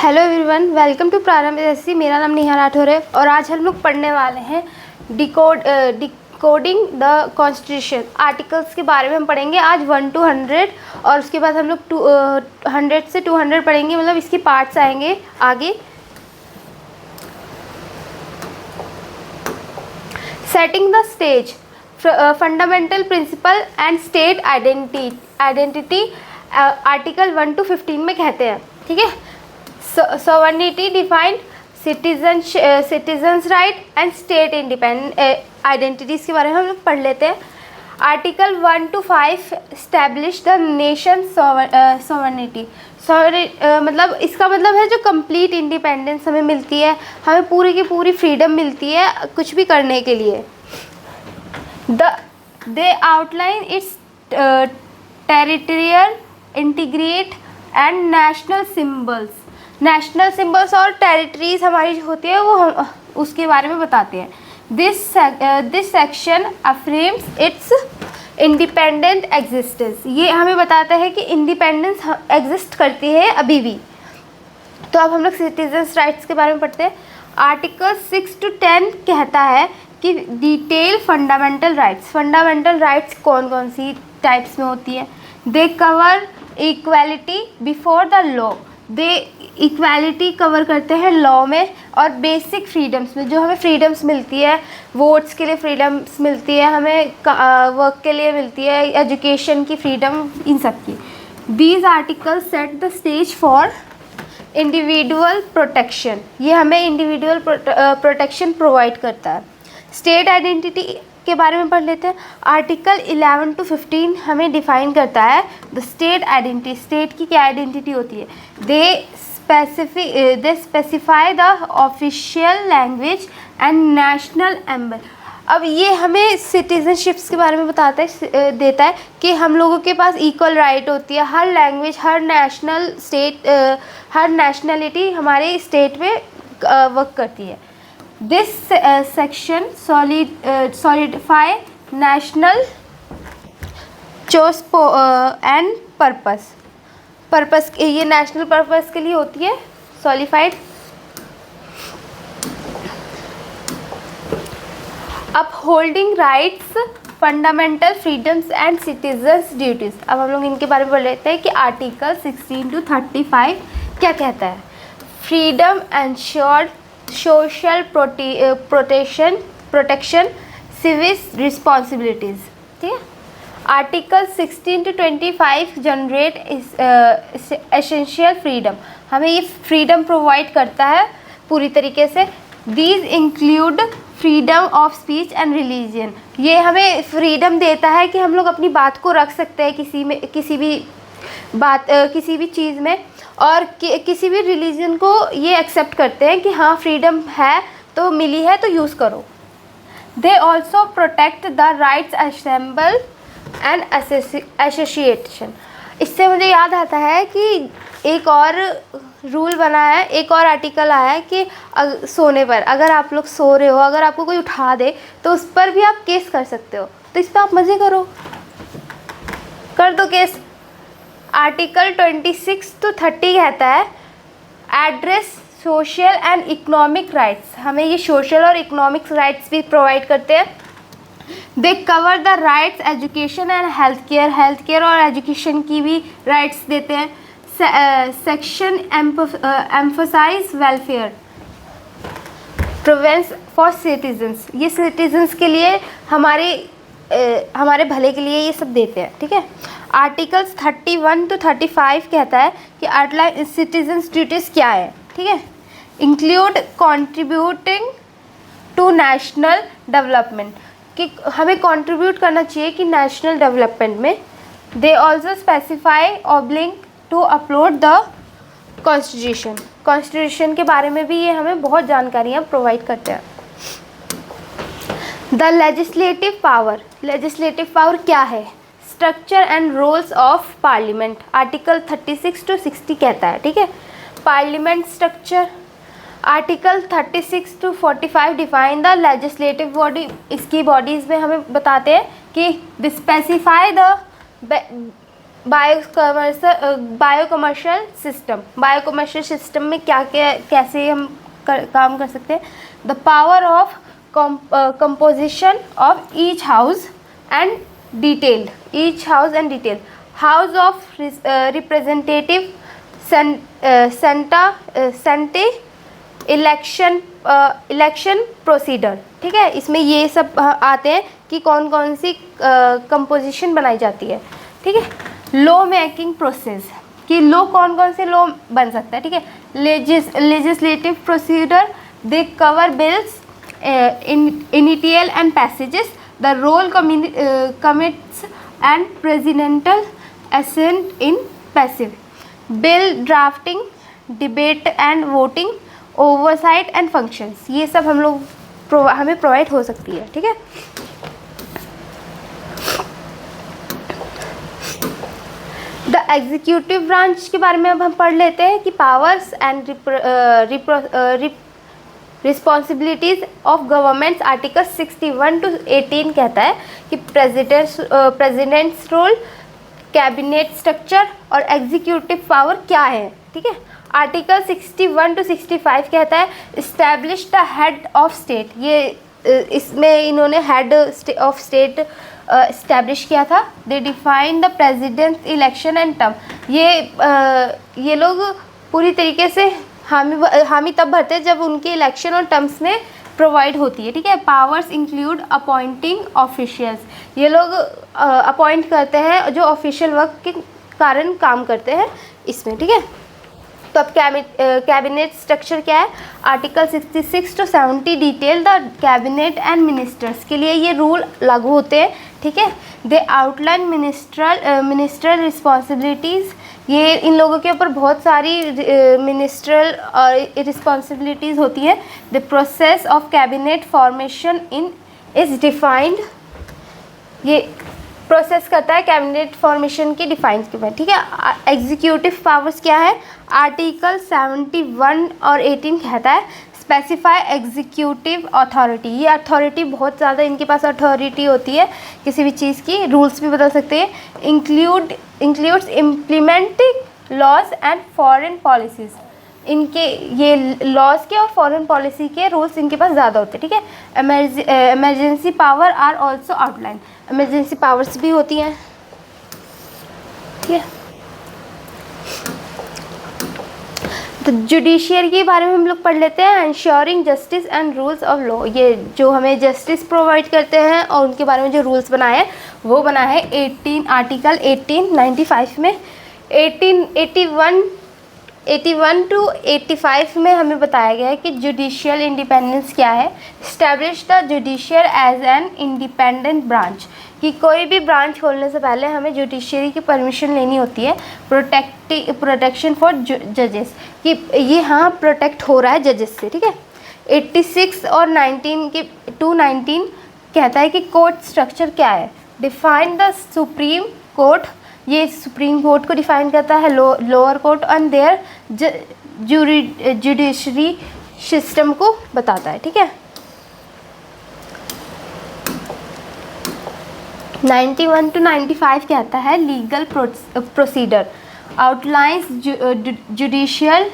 Hello everyone, welcome to प्रारंभ SSC. मेरा नाम नेहा राठौर है और आज हम लोग पढ़ने वाले हैं डिकोडिंग द कॉन्स्टिट्यूशन। आर्टिकल्स के बारे में हम पढ़ेंगे आज 1 to 100 और उसके बाद हम लोग 100 से 200 पढ़ेंगे, मतलब इसके पार्ट्स आएंगे आगे। Setting the stage, fundamental principle and state identity article 1 to 15 में कहते हैं, ठीक है। sovereignty defined, citizens right and state independent identities के बारे में हम लोग पढ़ लेते हैं। Article 1 to 5 establish the nation sovereignty। मतलब इसका मतलब है जो कंप्लीट इंडिपेंडेंस हमें मिलती है, हमें पूरी की पूरी फ्रीडम मिलती है कुछ भी करने के लिए। They outline its territorial integrate and national symbols और टेरिटरीज हमारी जो होती है वो हम उसके बारे में बताते हैं। This section affirms its independent existence. ये हमें बताता है कि इंडिपेंडेंस एग्जिस्ट करती है अभी भी। तो अब हम लोग सिटीजन्स राइट्स के बारे में पढ़ते हैं। आर्टिकल 6 to 10 कहता है कि डिटेल फंडामेंटल राइट्स कौन कौन सी टाइप्स में होती है। They cover equality before the law. They equality cover करते हैं लॉ में और बेसिक फ्रीडम्स में, जो हमें फ्रीडम्स मिलती है, वोट्स के लिए फ्रीडम्स मिलती है, हमें वर्क के लिए मिलती है, एजुकेशन की फ्रीडम, इन सब की। These articles set the stage for individual protection. ये हमें इंडिविजुअल प्रोटेक्शन प्रोवाइड करता है। स्टेट आइडेंटिटी के बारे में पढ़ लेते हैं। आर्टिकल 11 to 15 हमें डिफाइन करता है द स्टेट आइडेंटिटी। स्टेट की क्या आइडेंटिटी होती है। They specify the official language and national emblem. अब ये हमें सिटीजनशिप्स के बारे में देता है कि हम लोगों के पास इक्वल राइट होती है। हर लैंग्वेज, हर नेशनलिटी हमारे स्टेट में वर्क करती है। दिस सेक्शन solidify national choice and purpose। ये नेशनल पर्पस के लिए होती है solidified. Upholding rights, fundamental freedoms and citizens duties. अब हम लोग इनके बारे में पढ़ लेते हैं कि आर्टिकल 16 to 35 क्या कहता है। Freedom ensured, social protection, civic responsibilities, ठीक है। Article 16 to 25 generate essential freedom. हमें ये फ्रीडम प्रोवाइड करता है पूरी तरीके से। These include freedom of speech and religion. ये हमें फ्रीडम देता है कि हम लोग अपनी बात को रख सकते हैं किसी भी चीज़ में, और किसी भी रिलीजन को ये एक्सेप्ट करते हैं कि हाँ फ्रीडम है तो मिली है तो यूज़ करो। They also protect the rights assemble and association. इससे मुझे याद आता है कि एक और रूल बना है, एक और आर्टिकल आया है कि सोने पर अगर आप लोग सो रहे हो, अगर आपको कोई उठा दे तो उस पर भी आप केस कर सकते हो। तो इस पर आप मज़े करो, कर दो केस। आर्टिकल 26 to 30 कहता है address social and economic rights. हमें ये सोशल और इकोनॉमिक राइट्स भी प्रोवाइड करते हैं। They cover the rights education and health care और एजुकेशन की भी राइट्स देते हैं। Section emphasize welfare provisions for citizens. ये सिटीजन्स के लिए हमारे भले के लिए ये सब देते हैं, ठीक है। आर्टिकल्स 31 to 35 कहता है कि आउटलाइन सिटीजन्स ड्यूटीज़ क्या है, ठीक है। Include contributing to national development, कि हमें कंट्रीब्यूट करना चाहिए कि नेशनल डेवलपमेंट में। They also specify obliging to uphold the constitution के बारे में भी ये हमें बहुत जानकारियाँ प्रोवाइड करते हैं। द लेजिस्लेटिव पावर क्या है। Structure and roles of parliament. Article 36 to 60 कहता है, ठीक है। Parliament structure. Article 36 to 45 define the legislative body. इसकी बॉडीज़ में हमें बताते हैं कि specify the bicameral system में क्या क्या कैसे हम काम कर सकते हैं। The power of composition of each house and detail house of representative senate election procedure. ठीक है, इसमें ये सब आते हैं कि कौन कौन सी कंपोजिशन बनाई जाती है। ठीक है, लॉ मेकिंग प्रोसेस कि लॉ कौन कौन से लॉ बन सकता है। ठीक है, legislative procedure they cover bills initial and passages the role committees and presidential assent in passive bill drafting debate and voting oversight and functions. ये सब हमें प्रोवाइड हो सकती है। ठीक है, द एग्जीक्यूटिव ब्रांच के बारे में अब हम पढ़ लेते हैं कि powers and responsibilities of governments. Article 61 to 18 कहता है कि प्रेसिडेंट्स रोल, कैबिनेट स्ट्रक्चर और एग्जीक्यूटिव पावर क्या है। ठीक है, आर्टिकल 61 to 65 कहता है establish the head of state. ये इसमें इन्होंने हेड ऑफ स्टेट इस्टेब्लिश किया था। दे define the president election and term. ये लोग पूरी तरीके से हामी तब भरते हैं जब उनके इलेक्शन और टर्म्स में प्रोवाइड होती है। ठीक है, पावर्स इंक्लूड अपॉइंटिंग ऑफिशियल्स। ये लोग अपॉइंट करते हैं जो ऑफिशियल वर्क के कारण काम करते हैं इसमें। ठीक है, तो अब कैबिनेट स्ट्रक्चर क्या है। Article 66 to 70 detail the cabinet and ministers के लिए ये रूल लागू होते हैं। ठीक है, दे आउटलाइन मिनिस्ट्रल रिस्पॉन्सिबिलिटीज़। ये इन लोगों के ऊपर बहुत सारी मिनिस्ट्रल रिस्पॉन्सिबिलिटीज़ होती है। The process of cabinet formation is defined. ये प्रोसेस करता है कैबिनेट फॉर्मेशन की डिफाइन के बाद। ठीक है, एग्जीक्यूटिव पावर्स क्या है। आर्टिकल 71 और 18 कहता है स्पेसिफाई एग्जीक्यूटिव अथॉरिटी। ये अथॉरिटी बहुत ज़्यादा इनके पास अथॉरिटी होती है किसी भी चीज़ की, रूल्स भी बदल सकते हैं। Includes implementing laws and foreign policies. इनके ये लॉज के और फॉरेन पॉलिसी के रूल्स इनके पास ज़्यादा होते हैं। ठीक है, emergency power are also outline. Emergency powers भी होती हैं। ठीक है, तो जुडिशियरी के बारे में हम लोग पढ़ लेते हैं। Ensuring justice and rules of law. ये जो हमें जस्टिस प्रोवाइड करते हैं और उनके बारे में जो रूल्स बनाए हैं वो बना है आर्टिकल 1895 में। 81 to 85 में हमें बताया गया है कि जुडिशियल इंडिपेंडेंस क्या है। Establish the judicial as an independent branch कि कोई भी ब्रांच खोलने से पहले हमें जुडिशियरी की परमिशन लेनी होती है। प्रोटेक्शन फॉर जजेस कि ये हाँ प्रोटेक्ट हो रहा है जजेस से। ठीक है, 86 और 219 कहता है कि कोर्ट स्ट्रक्चर क्या है। Define the supreme court. ये सुप्रीम कोर्ट को डिफाइन करता है, lower court and their judiciary system को बताता है। ठीक है, 91 to 95 कहता है legal procedure outlines judicial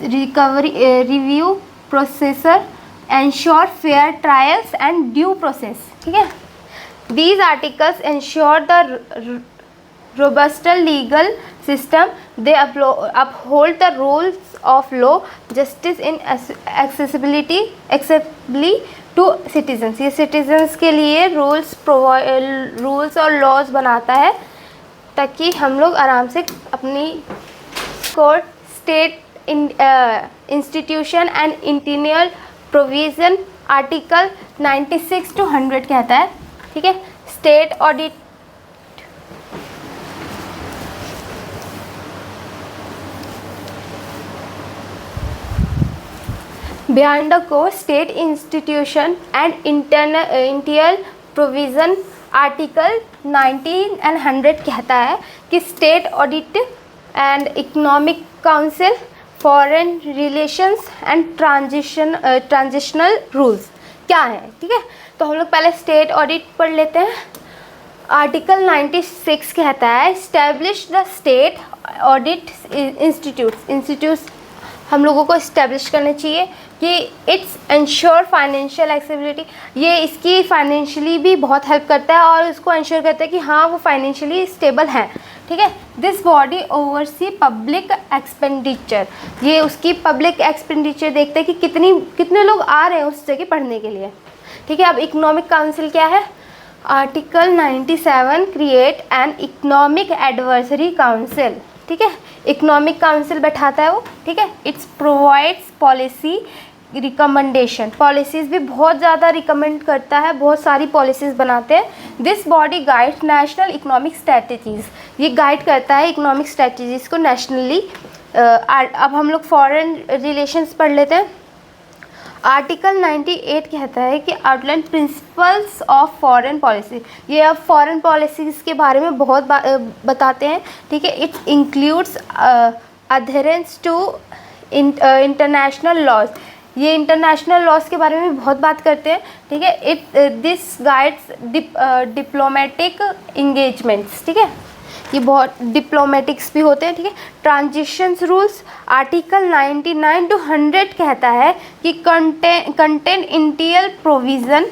recovery review processor ensure fair trials and due process. ठीक है, these articles ensure the robust legal system. They uphold the rules of law, justice in accessibility to citizens. ये citizens के लिए rules और laws बनाता है ताकि हम लोग आराम से अपनी court, state institution and interior provision. Article 96 to 100 कहता है। ठीक है, state audit behind the core state institution and interior provision। Article 19 and 100 कहता है कि state audit and economic council, foreign relations and transitional rules क्या है। ठीक है, तो हम लोग पहले स्टेट ऑडिट पढ़ लेते हैं। आर्टिकल 96 कहता है establish the state audit institutes हम लोगों को इस्टेब्लिश करने चाहिए कि इट्स इंश्योर फाइनेंशियल एक्सेसिबिलिटी, ये इसकी फाइनेंशियली भी बहुत हेल्प करता है और उसको इंश्योर करता है कि हाँ वो फाइनेंशियली स्टेबल हैं, ठीक है। This body oversee public expenditure, ये उसकी पब्लिक एक्सपेंडिचर देखते हैं कि कितने लोग आ रहे हैं उस जगह पढ़ने के लिए, ठीक है। अब इकोनॉमिक काउंसिल क्या है? Article 97 create an economic advisory council, ठीक है। इकोनॉमिक काउंसिल बैठाता है वो, ठीक है। It's provides policy recommendation, policies भी बहुत ज़्यादा रिकमेंड करता है, बहुत सारी पॉलिसीज़ बनाते हैं। This body guides national economic strategies, ये गाइड करता है इकोनॉमिक स्ट्रेटजीज़ को नेशनली। अब हम लोग फॉरेन रिलेशंस पढ़ लेते हैं। आर्टिकल 98 कहता है कि outline principles of foreign policy, ये अब फॉरेन पॉलिसीज़ के बारे में बहुत बताते हैं, ठीक है। It includes adherence to international laws, ये इंटरनेशनल लॉज के बारे में बहुत बात करते हैं, ठीक है। दिस गाइड्स डिप्लोमेटिक इंगेजमेंट्स, ठीक है, ये बहुत डिप्लोमेटिक्स भी होते हैं, ठीक है। ट्रांजिशंस रूल्स, आर्टिकल 99 to 100 कहता है कि content interior provision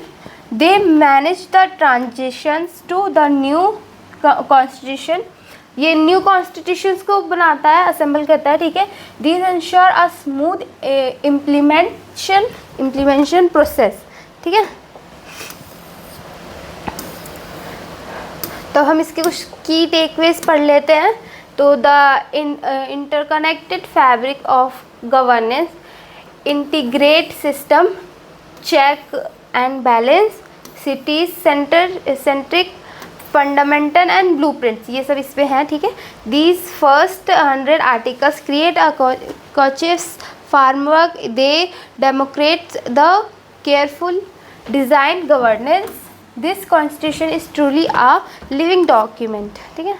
they manage the transitions to the new constitution, ये न्यू कॉन्स्टिट्यूशंस को बनाता है, असेंबल करता है, ठीक है। This ensure a smooth implementation process, ठीक है। तो हम इसके कुछ की टेकअवेज पढ़ लेते हैं। तो the interconnected fabric of governance, integrate system, check and balance, cities centric, fundamental and blueprints, ये सब इस पे हैं, ठीक है। These first 100 articles create a conscious framework, they demonstrate the careful design governance. This constitution is truly a living document, ठीक है।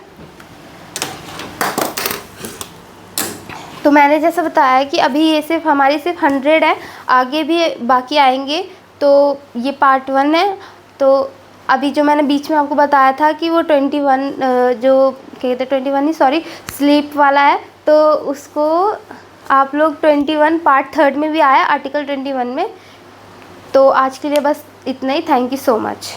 तो मैंने जैसा बताया कि अभी ये सिर्फ हमारी सिर्फ 100 है, आगे भी बाकी आएंगे, तो ये पार्ट 1 है। तो अभी जो मैंने बीच में आपको बताया था कि वो 21 जो कहते 21 नहीं सॉरी स्लीप वाला है, तो उसको आप लोग 21 पार्ट 3 में भी आया आर्टिकल 21 में। तो आज के लिए बस इतना ही। Thank you so much.